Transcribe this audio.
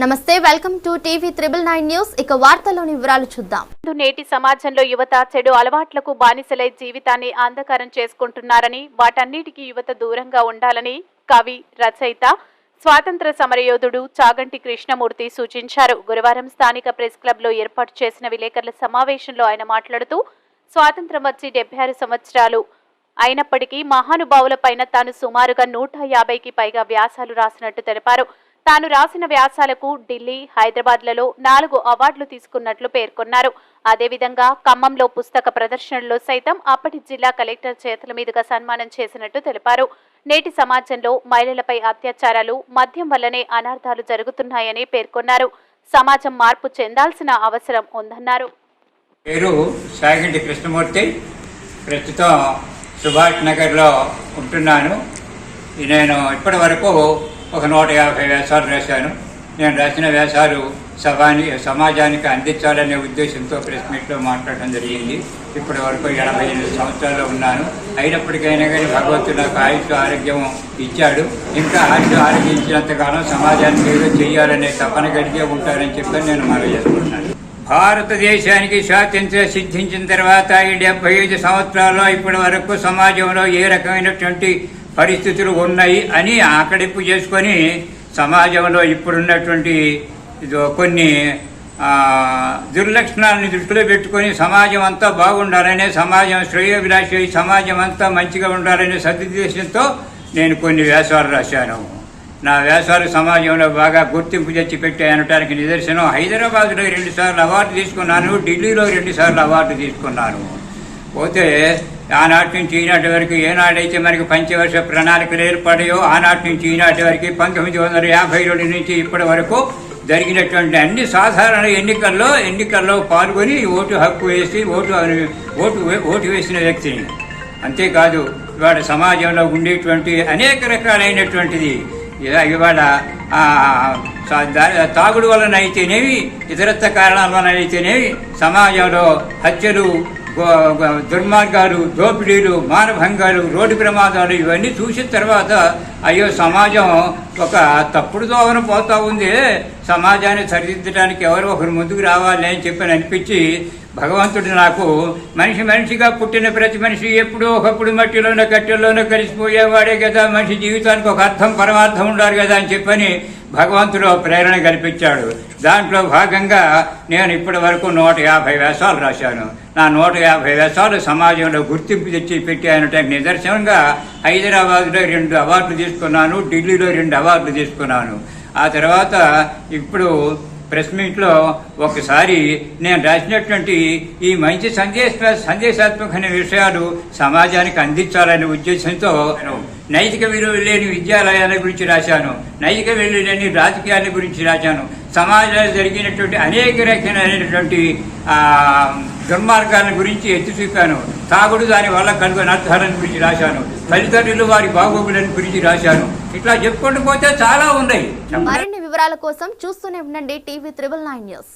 నమస్తే, welcome to TV 999 news. ఇక వార్తల్లోని వివరాలు చూద్దాం. నేటి సమాజంలో యువత చెడు అలవాట్లకు బానిసలై జీవితాన్ని అంధకారం చేసుకుంటున్నారని, వాటన్నిటికీ యువత దూరంగా ఉండాలని కవి, రచయిత, స్వాతంత్ర సమరయోధుడు చాగంటి కృష్ణమూర్తి సూచించారు. గురువారం స్థానిక ప్రెస్ క్లబ్ లో ఏర్పాటు చేసిన విలేకరుల సమావేశంలో ఆయన మాట్లాడుతూ, స్వాతంత్రం వచ్చి 76 సంవత్సరాలు అయినప్పటికీ మహానుభావులపైన తాను సుమారుగా 150కి పైగా వ్యాసాలు రాసినట్టు తెలిపారు. తాను రాసిన వ్యాసాలకు ఢిల్లీ, హైదరాబాద్లలో 4 అవార్డులు తీసుకున్నట్లు పేర్కొన్నారు. అదేవిధంగా ఖమ్మంలో పుస్తక ప్రదర్శనలో సైతం అప్పటి జిల్లా కలెక్టర్ చేతుల మీదుగా సన్మానం చేసినట్టు తెలిపారు. నేటి సమాజంలో మహిళలపై అత్యాచారాలు, మద్యం వల్లనే అనర్థాలు జరుగుతున్నాయని పేర్కొన్నారు. సమాజం మార్పు చెందాల్సిన అవసరం ఉందన్నారు. పేరు చాగంటి కృష్ణమూర్తి. ప్రస్తుతం సుభాష్ నగర్లో ఉంటున్నాను. నేను ఇప్పటి వరకు ఒక 150 వ్యాసాలు రాశాను. నేను రాసిన వ్యాసాలు సమాజానికి అందించాలనే ఉద్దేశంతో ప్రెస్ మీట్లో మాట్లాడడం జరిగింది. ఇప్పటి వరకు 78 సంవత్సరాల్లో ఉన్నాను. అయినప్పటికైనా కానీ భగవంతుడు నాకు ఆయుష్ ఆరోగ్యం ఇచ్చాడు. ఇంకా ఆయుష్ ఆరోగ్యం ఇచ్చినంతకాలం సమాజానికి ఏదో చేయాలనే తపన కలిగే ఉంటానని చెప్పి నేను మనవి చేసుకుంటున్నాను. భారతదేశానికి స్వాతంత్ర్యం సిద్ధించిన తర్వాత ఈ 75 సంవత్సరాల్లో ఇప్పటి వరకు సమాజంలో ఏ రకమైనటువంటి పరిస్థితులు ఉన్నాయి అని ఆకలింపు చేసుకొని సమాజంలో ఇప్పుడున్నటువంటి కొన్ని దుర్లక్షణాలను దృష్టిలో పెట్టుకొని సమాజం అంతా బాగుండాలనే, సమాజం శ్రేయోభిలాషి, సమాజం అంతా మంచిగా ఉండాలనే సదుద్దేశంతో నేను కొన్ని వ్యాసాలు రాశాను. నా వ్యాసాలు సమాజంలో బాగా గుర్తింపు తెచ్చి పెట్టాయనటానికి నిదర్శనం హైదరాబాద్లో 2 సార్లు అవార్డు తీసుకున్నాను, ఢిల్లీలో 2 సార్లు అవార్డు తీసుకున్నాను. పోతే ఆనాటి నుంచి ఈనాటి వరకు ఏనాడైతే మనకి పంచవర్ష ప్రణాళికలు ఏర్పడాయో ఆనాటి నుంచి ఈనాటి వరకు 1952 నుంచి ఇప్పటి వరకు జరిగినటువంటి అన్ని సాధారణ ఎన్నికల్లో పాల్గొని ఓటు హక్కు వేసి ఓటు వేసిన వ్యక్తిని. అంతేకాదు ఇవాళ సమాజంలో ఉండేటువంటి అనేక రకాలైనటువంటిది ఇవాళ తాగుడు వలన అయితేనేవి, ఇతరత్వ కారణాల వలన అయితేనేవి సమాజంలో హత్యలు, దుర్మార్గాలు, దోపిడీలు, మానభంగాలు, రోడ్డు ప్రమాదాలు ఇవన్నీ చూసిన తర్వాత అయ్యో సమాజం ఒక తప్పుడు దోవన పోతా ఉంది, సమాజాన్ని సరిదిద్దడానికి ఎవరో ఒకరు ముందుకు రావాలి అని చెప్పని అనిపించి భగవంతుడు నాకు మనిషిగా పుట్టిన ప్రతి మనిషి ఎప్పుడో ఒకప్పుడు మట్టిలోనో కట్టెల్లోనో కలిసిపోయేవాడే కదా, మనిషి జీవితానికి ఒక అర్థం పరమార్థం ఉండాలి కదా అని చెప్పని భగవంతుడు ప్రేరణ కల్పించాడు. దాంట్లో భాగంగా నేను ఇప్పటి వరకు 150 వ్యాసాలు రాశాను. నా 150 వ్యాసాలు సమాజంలో గుర్తింపు తెచ్చి పెట్టాయనటానికి నిదర్శనంగా హైదరాబాద్లో 2 అవార్డులు తీసుకున్నాను, ఢిల్లీలో 2 అవార్డులు తీసుకున్నాను. ఆ తర్వాత ఇప్పుడు ప్రెస్ మీట్లో ఒకసారి నేను రాసినటువంటి ఈ మంచి సందేశాత్మకమైన విషయాలు సమాజానికి అందించాలనే ఉద్దేశంతో నైతిక విలువలు లేని విద్యాలయాల గురించి రాశాను, నైతిక విలువలు లేని రాజకీయాల గురించి రాశాను, సమాజంలో జరిగినటువంటి అనేక రకాలైనటువంటి దుర్మార్గాల గురించి ఎత్తి చూపాను, తాగుడు దాని వల్ల కలుగు అనర్థాలను గురించి రాశాను, తల్లిదండ్రులు వారి బాగోగులను గురించి రాశాను. ఇట్లా చెప్పుకుంటూ పోతే చాలా ఉన్నాయి. మరిన్ని వివరాల కోసం చూస్తూనే ఉండండి టీవీ 999 న్యూస్.